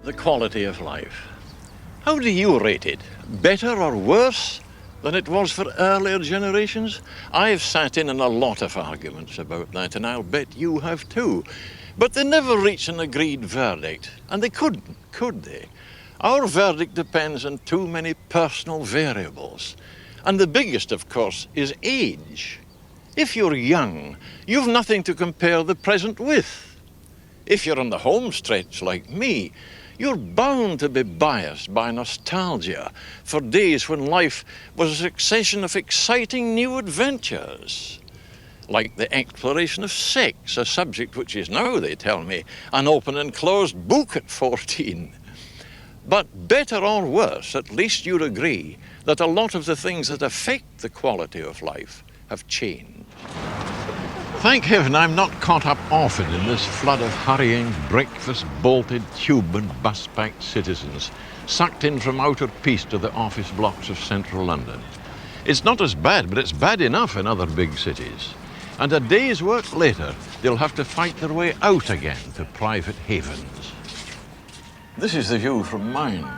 the quality of life. How do you rate it? Better or worse than it was for earlier generations? I've sat in on a lot of arguments about that, and I'll bet you have too. But they never reach an agreed verdict, and they couldn't, could they? Our verdict depends on too many personal variables. And the biggest, of course, is age. If you're young, you've nothing to compare the present with. If you're on the home stretch like me, you're bound to be biased by nostalgia for days when life was a succession of exciting new adventures. Like the exploration of sex, a subject which is now, they tell me, an open and closed book at 14. But better or worse, at least you'd agree that a lot of the things that affect the quality of life have changed. Thank heaven I'm not caught up often in this flood of hurrying, breakfast-bolted, tube and bus-packed citizens, sucked in from outer peace to the office blocks of central London. It's not as bad, but it's bad enough in other big cities. And a day's work later, they'll have to fight their way out again to private havens. This is the view from mine.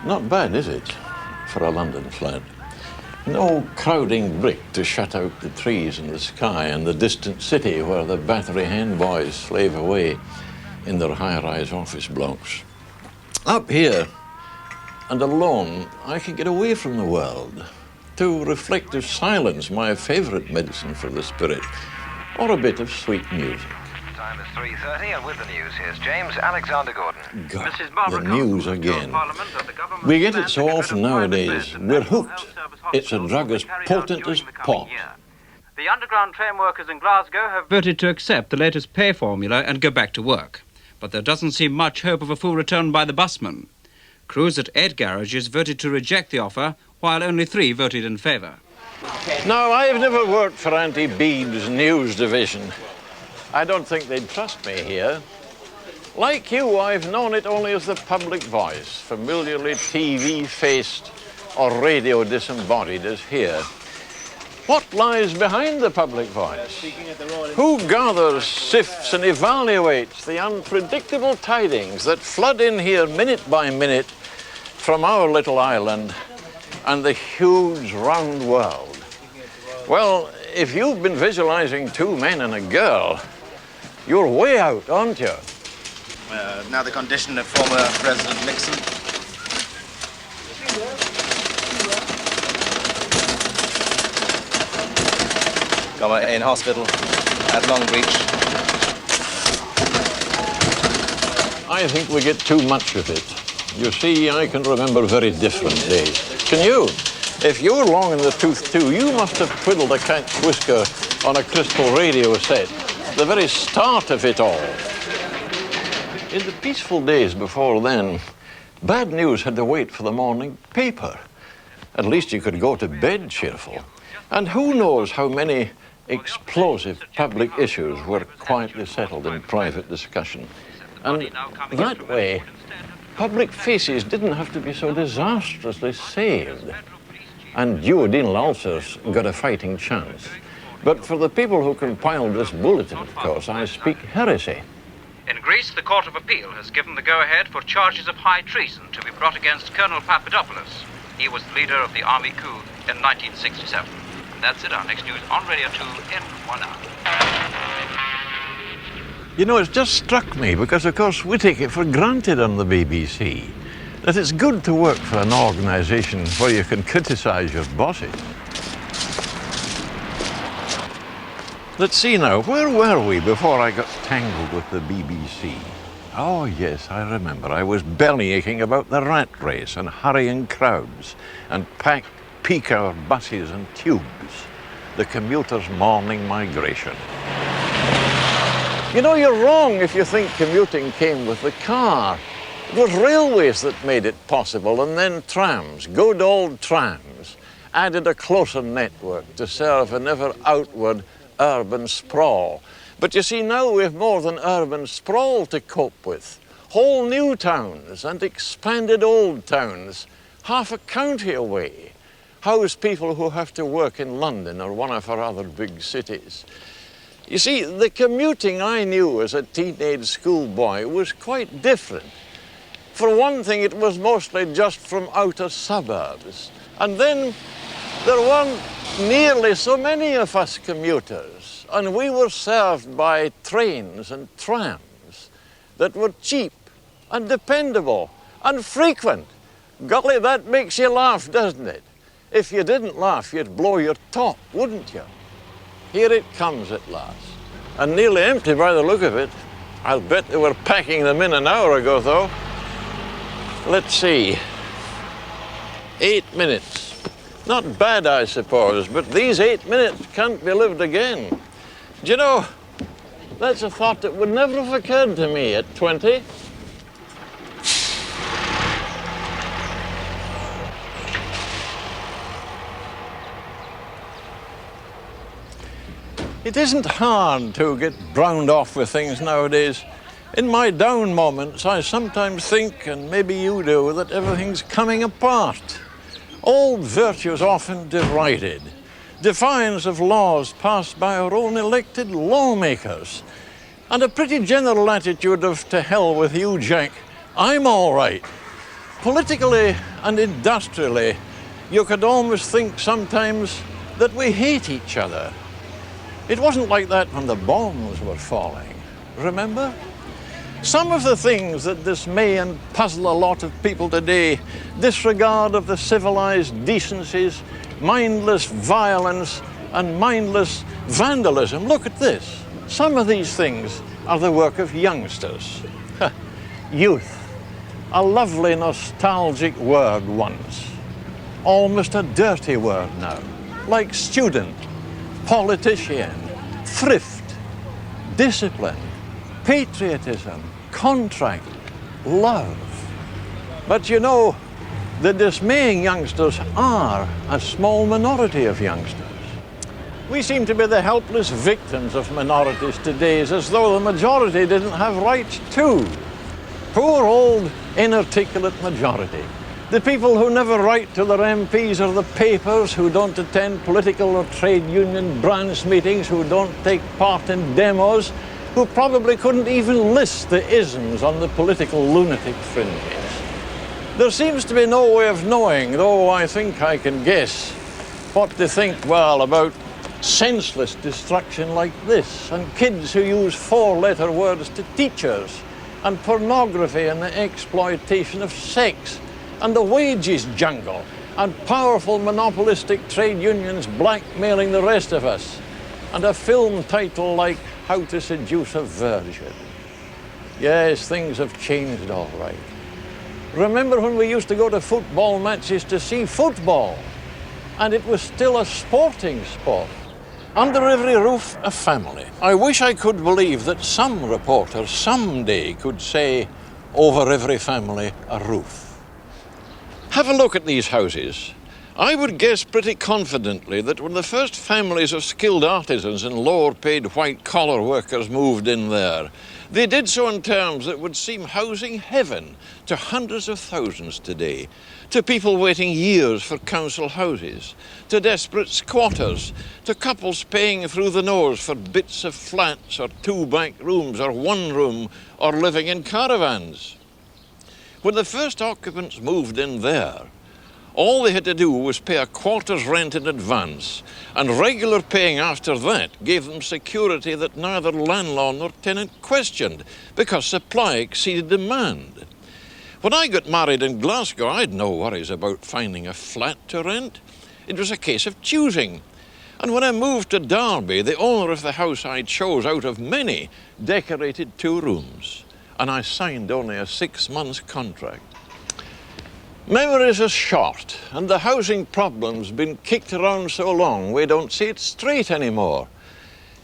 Not bad, is it, for a London flat? No crowding brick to shut out the trees and the sky and the distant city where the Battery Hen boys slave away in their high-rise office blocks. Up here, and alone, I can get away from the world to reflective silence, my favourite medicine for the spirit, or a bit of sweet music. Time is 3:30, and with the news, here's James Alexander Gordon. God, the news again. We get it so often nowadays. We're hooked. It's a drug as potent as pot. The underground train workers in Glasgow have voted to accept the latest pay formula and go back to work. But there doesn't seem much hope of a full return by the busmen. Crews at 8 garages voted to reject the offer, while only 3 voted in favour. Now, I've never worked for Auntie Bede's news division. I don't think they'd trust me here. Like you, I've known it only as the public voice, familiarly TV-faced or radio disembodied as here. What lies behind the public voice? Who gathers, sifts and evaluates the unpredictable tidings that flood in here minute by minute from our little island and the huge round world? Well, if you've been visualizing 2 men and a girl, you're way out, aren't you? Now the condition of former President Nixon. In hospital at Long Beach. I think we get too much of it. You see, I can remember very different days. Can you? If you're long in the tooth too, you must have twiddled a cat's whisker on a crystal radio set, the very start of it all. In the peaceful days before then, bad news had to wait for the morning paper. At least you could go to bed cheerful. And who knows how many explosive public issues were quietly settled in private discussion. And that way, public faces didn't have to be so disastrously saved. And duodenal ulcers got a fighting chance. But for the people who compiled this bulletin, of course, I speak heresy. In Greece, the Court of Appeal has given the go-ahead for charges of high treason to be brought against Colonel Papadopoulos. He was the leader of the army coup in 1967. And that's it, our next news on Radio 2 in 1 hour. You know, it's just struck me, because of course we take it for granted on the BBC, that it's good to work for an organisation where you can criticise your bosses. Let's see now, where were we before I got tangled with the BBC? Oh yes, I remember. I was bellyaching about the rat race and hurrying crowds and packed peak-hour buses and tubes, the commuters' morning migration. You know, you're wrong if you think commuting came with the car. It was railways that made it possible, and then trams, good old trams, added a closer network to serve an ever outward urban sprawl. But you see, now we have more than urban sprawl to cope with. Whole new towns and expanded old towns, half a county away. house people who have to work in London or one of our other big cities. You see, the commuting I knew as a teenage schoolboy was quite different. For one thing, it was mostly just from outer suburbs. And then there weren't nearly so many of us commuters, and we were served by trains and trams that were cheap and dependable and frequent. Golly, that makes you laugh, doesn't it? If you didn't laugh, you'd blow your top, wouldn't you? Here it comes at last, and nearly empty by the look of it. I'll bet they were packing them in an hour ago, though. Let's see. 8 minutes. Not bad, I suppose, but these 8 minutes can't be lived again. Do you know, that's a thought that would never have occurred to me at 20. It isn't hard to get browned off with things nowadays. In my down moments, I sometimes think, and maybe you do, that everything's coming apart. Old virtues often derided. Defiance of laws passed by our own elected lawmakers. And a pretty general attitude of to hell with you, Jack, I'm all right. Politically and industrially, you could almost think sometimes that we hate each other. It wasn't like that when the bombs were falling, remember? Some of the things that dismay and puzzle a lot of people today, disregard of the civilized decencies, mindless violence, and mindless vandalism. Look at this. Some of these things are the work of youngsters. Youth, a lovely nostalgic word once, almost a dirty word now, like student, politician, thrift, discipline, patriotism, contract, love. But you know, the dismaying youngsters are a small minority of youngsters. We seem to be the helpless victims of minorities today, as though the majority didn't have rights too. Poor old inarticulate majority. The people who never write to their MPs or the papers, who don't attend political or trade union branch meetings, who don't take part in demos, who probably couldn't even list the isms on the political lunatic fringes. There seems to be no way of knowing, though I think I can guess, what to think, well, about senseless destruction like this, and kids who use four-letter words to teachers, and pornography and the exploitation of sex, and the wages jungle, and powerful monopolistic trade unions blackmailing the rest of us, and a film title like How to Seduce a Virgin. Yes, things have changed all right. Remember when we used to go to football matches to see football, and it was still a sporting sport? Under every roof, a family. I wish I could believe that some reporter someday could say, over every family, a roof. Have a look at these houses. I would guess pretty confidently that when the first families of skilled artisans and lower-paid white-collar workers moved in there, they did so in terms that would seem housing heaven to hundreds of thousands today, to people waiting years for council houses, to desperate squatters, to couples paying through the nose for bits of flats or two back rooms or one room or living in caravans. When the first occupants moved in there, all they had to do was pay a quarter's rent in advance, and regular paying after that gave them security that neither landlord nor tenant questioned, because supply exceeded demand. When I got married in Glasgow, I had no worries about finding a flat to rent. It was a case of choosing. And when I moved to Derby, the owner of the house I chose out of many decorated 2 rooms, and I signed only a 6-month contract. Memories are short, and the housing problem's been kicked around so long we don't see it straight anymore.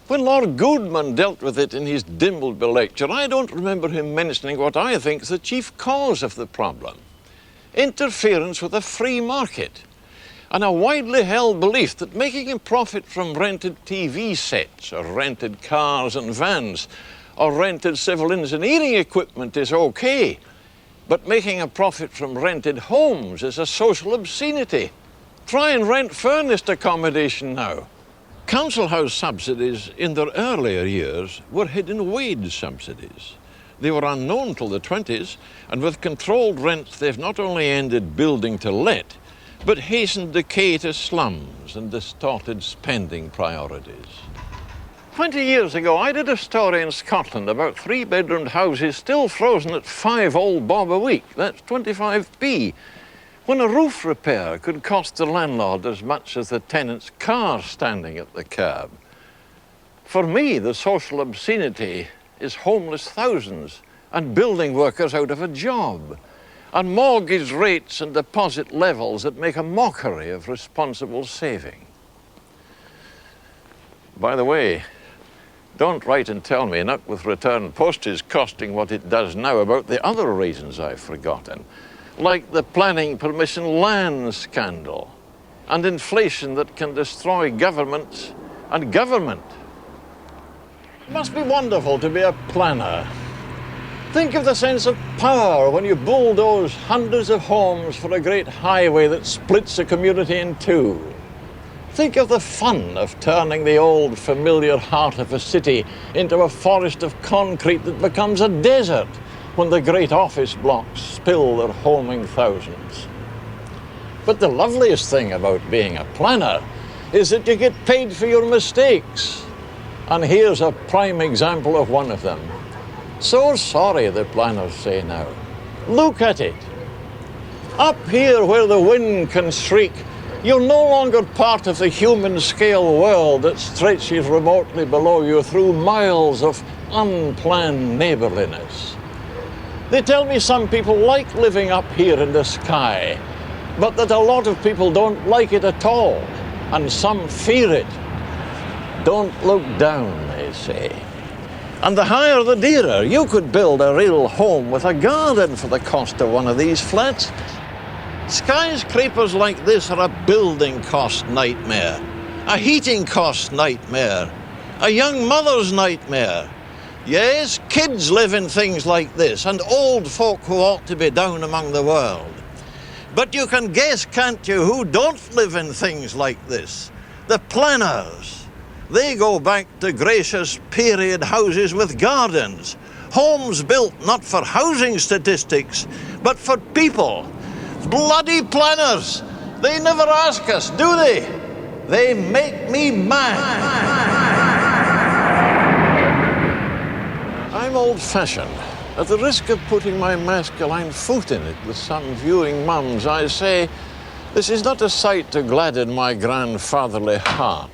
When Lord Goodman dealt with it in his Dimbleby lecture, I don't remember him mentioning what I think is the chief cause of the problem: interference with a free market, and a widely held belief that making a profit from rented TV sets or rented cars and vans or rented civil engineering equipment is okay, but making a profit from rented homes is a social obscenity. Try and rent furnished accommodation now. Council house subsidies in their earlier years were hidden wage subsidies. They were unknown till the 20s, and with controlled rents they've not only ended building to let, but hastened decay to slums and distorted spending priorities. 20 years ago, I did a story in Scotland about 3-bedroomed houses still frozen at 5 old bob a week. That's 25p. When a roof repair could cost the landlord as much as the tenant's car standing at the curb. For me, the social obscenity is homeless thousands and building workers out of a job, and mortgage rates and deposit levels that make a mockery of responsible saving. By the way, don't write and tell me, not with return postage costing what it does now, about the other reasons I've forgotten, like the planning permission land scandal and inflation that can destroy governments and government. It must be wonderful to be a planner. Think of the sense of power when you bulldoze hundreds of homes for a great highway that splits a community in two. Think of the fun of turning the old familiar heart of a city into a forest of concrete that becomes a desert when the great office blocks spill their homing thousands. But the loveliest thing about being a planner is that you get paid for your mistakes. And here's a prime example of one of them. So sorry, the planners say now. Look at it. Up here where the wind can shriek, you're no longer part of the human scale world that stretches remotely below you through miles of unplanned neighborliness. They tell me some people like living up here in the sky, but that a lot of people don't like it at all, and some fear it. Don't look down, they say. And the higher the dearer. You could build a real home with a garden for the cost of one of these flats. Skyscrapers like this are a building cost nightmare, a heating cost nightmare, a young mother's nightmare. Yes, kids live in things like this, and old folk who ought to be down among the world. But you can guess, can't you, who don't live in things like this? The planners. They go back to gracious period houses with gardens. Homes built not for housing statistics, but for people. Bloody planners! They never ask us, do they? They make me mad. I'm old-fashioned. At the risk of putting my masculine foot in it with some viewing mums, I say, this is not a sight to gladden my grandfatherly heart.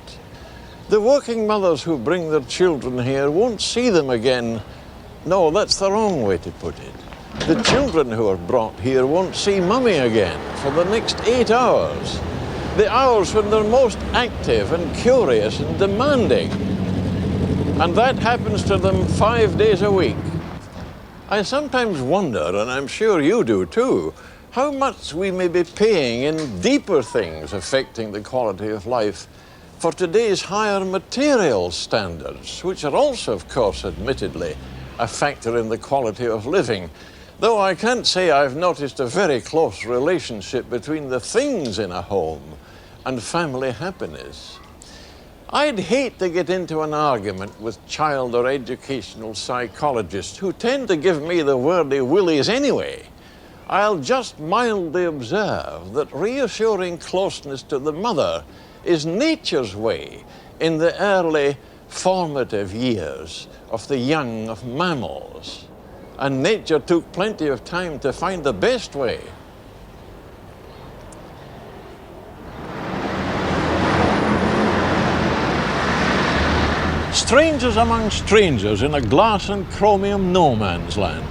The working mothers who bring their children here won't see them again. No, that's the wrong way to put it. The children who are brought here won't see mummy again for the next 8 hours. The hours when they're most active and curious and demanding. And that happens to them 5 days a week. I sometimes wonder, and I'm sure you do too, how much we may be paying in deeper things affecting the quality of life for today's higher material standards, which are also, of course, admittedly, a factor in the quality of living. Though I can't say I've noticed a very close relationship between the things in a home and family happiness. I'd hate to get into an argument with child or educational psychologists who tend to give me the wordy willies anyway. I'll just mildly observe that reassuring closeness to the mother is nature's way in the early formative years of the young of mammals. And nature took plenty of time to find the best way. Strangers among strangers in a glass and chromium no man's land.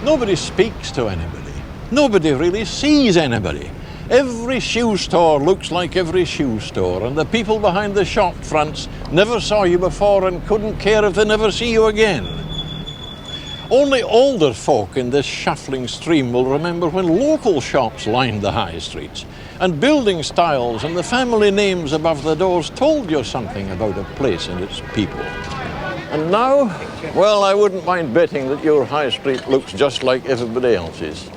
Nobody speaks to anybody. Nobody really sees anybody. Every shoe store looks like every shoe store, and the people behind the shop fronts never saw you before and couldn't care if they never see you again. Only older folk in this shuffling stream will remember when local shops lined the high streets, and building styles and the family names above the doors told you something about a place and its people. And now, well, I wouldn't mind betting that your high street looks just like everybody else's.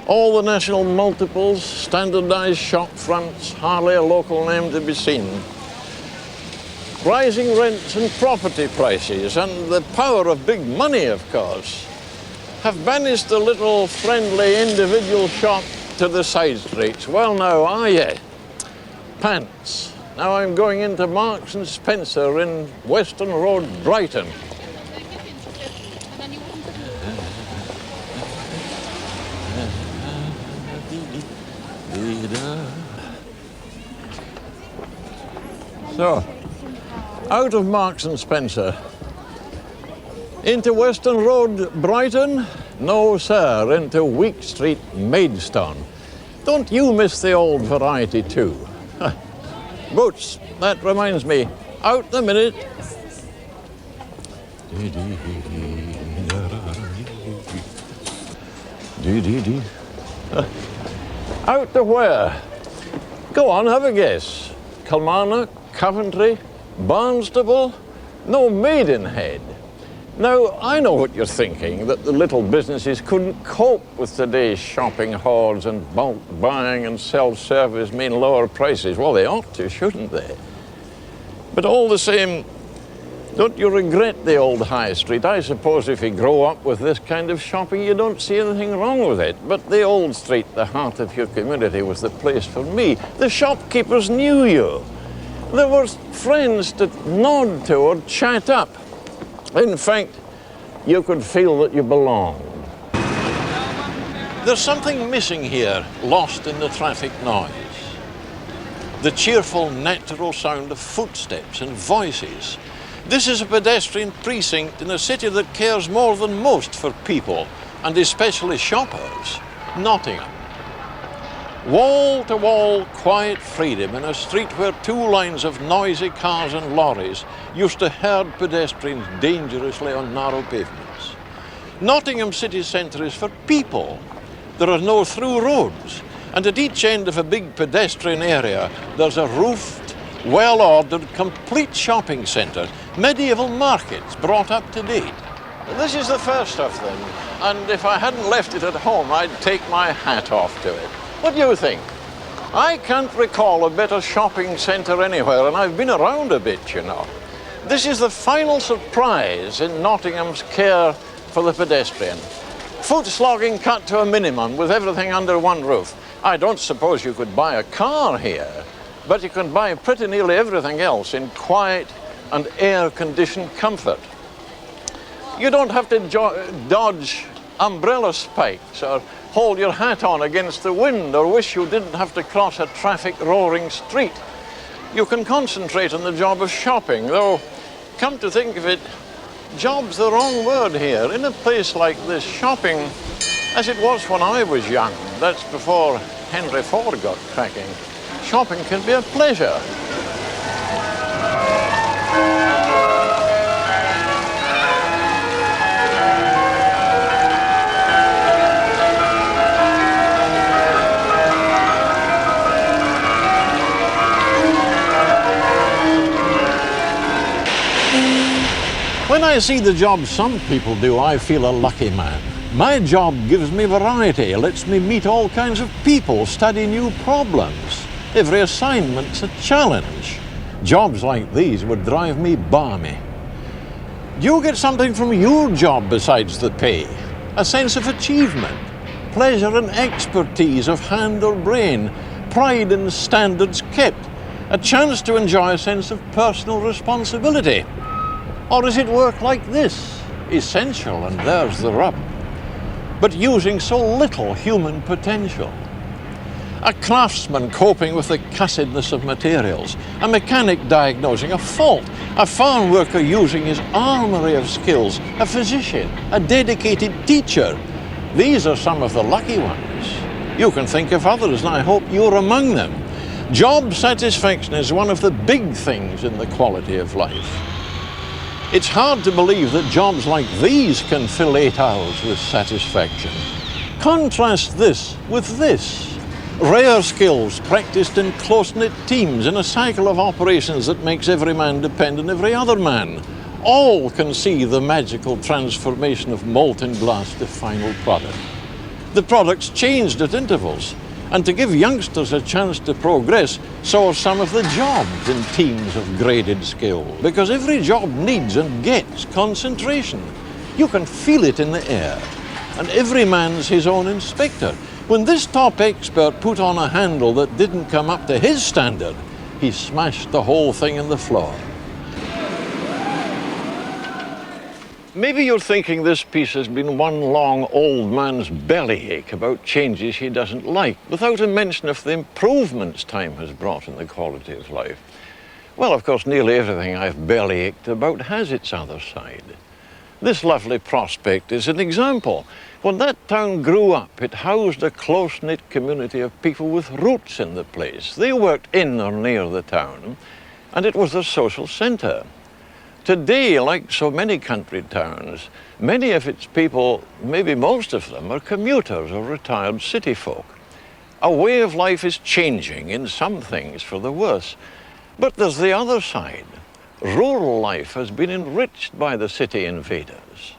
All the national multiples, standardised shop fronts, hardly a local name to be seen. Rising rents and property prices, and the power of big money, of course, have banished the little friendly individual shop to the side streets. Well now, are ye? Pants. Now I'm going into Marks and Spencer in Western Road, Brighton. So, out of Marks and Spencer, into Western Road, Brighton? No, sir, into Week Street, Maidstone. Don't you miss the old variety too? Boots, that reminds me, out the minute. Out to where? Go on, have a guess. Kilmarnock, Coventry, Barnstable? No, Maidenhead. Now, I know what you're thinking, that the little businesses couldn't cope with today's shopping hordes and bulk buying and self-service mean lower prices. Well, they ought to, shouldn't they? But all the same, don't you regret the old high street? I suppose if you grow up with this kind of shopping, you don't see anything wrong with it. But the old street, the heart of your community, was the place for me. The shopkeepers knew you. There were friends to nod to or chat up. In fact, you could feel that you belonged. There's something missing here, lost in the traffic noise. The cheerful, natural sound of footsteps and voices. This is a pedestrian precinct in a city that cares more than most for people, and especially shoppers, Nottingham. Wall-to-wall quiet freedom in a street where two lines of noisy cars and lorries used to herd pedestrians dangerously on narrow pavements. Nottingham city centre is for people. There are no through roads, and at each end of a big pedestrian area there's a roofed, well-ordered, complete shopping centre, medieval markets brought up to date. This is the first of them, and if I hadn't left it at home, I'd take my hat off to it. What do you think? I can't recall a better shopping centre anywhere, and I've been around a bit, you know. This is the final surprise in Nottingham's care for the pedestrian. Foot slogging cut to a minimum with everything under one roof. I don't suppose you could buy a car here, but you can buy pretty nearly everything else in quiet and air-conditioned comfort. You don't have to dodge umbrella spikes or hold your hat on against the wind or wish you didn't have to cross a traffic roaring street. You can concentrate on the job of shopping, though, come to think of it, job's the wrong word here. In a place like this, shopping, as it was when I was young, that's before Henry Ford got cracking, shopping can be a pleasure. When I see the job some people do, I feel a lucky man. My job gives me variety, lets me meet all kinds of people, study new problems. Every assignment's a challenge. Jobs like these would drive me balmy. Do you get something from your job besides the pay? A sense of achievement, pleasure and expertise of hand or brain, pride in standards kept, a chance to enjoy a sense of personal responsibility? Or is it work like this, essential, and there's the rub, but using so little human potential? A craftsman coping with the cussedness of materials, a mechanic diagnosing a fault, a farm worker using his armory of skills, a physician, a dedicated teacher. These are some of the lucky ones. You can think of others, and I hope you're among them. Job satisfaction is one of the big things in the quality of life. It's hard to believe that jobs like these can fill 8 hours with satisfaction. Contrast this with this. Rare skills practiced in close-knit teams in a cycle of operations that makes every man depend on every other man. All can see the magical transformation of molten glass to final product. The products changed at intervals, and to give youngsters a chance to progress saw some of the jobs in teams of graded skill, because every job needs and gets concentration. You can feel it in the air, and every man's his own inspector. When this top expert put on a handle that didn't come up to his standard, he smashed the whole thing in the floor. Maybe you're thinking this piece has been one long old man's bellyache about changes he doesn't like, without a mention of the improvements time has brought in the quality of life. Well, of course, nearly everything I've bellyached about has its other side. This lovely prospect is an example. When that town grew up, it housed a close-knit community of people with roots in the place. They worked in or near the town, and it was their social centre. Today, like so many country towns, many of its people, maybe most of them, are commuters or retired city folk. Our way of life is changing in some things for the worse. But there's the other side. Rural life has been enriched by the city invaders.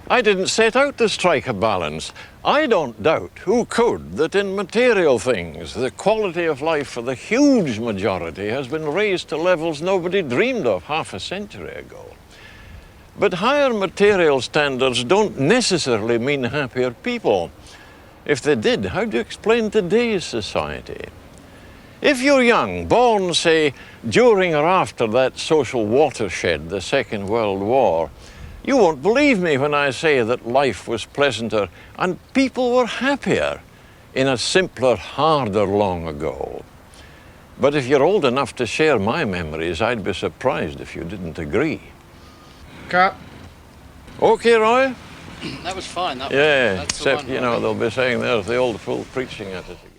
I didn't set out to strike a balance. I don't doubt, who could, that in material things, the quality of life for the huge majority has been raised to levels nobody dreamed of half a century ago. But higher material standards don't necessarily mean happier people. If they did, how do you explain today's society? If you're young, born, say, during or after that social watershed, the Second World War, you won't believe me when I say that life was pleasanter and people were happier in a simpler, harder long ago. But if you're old enough to share my memories, I'd be surprised if you didn't agree. Cut. Okay, Roy? That was fine. Yeah, except, you know, they'll be saying there's the old fool preaching at us again.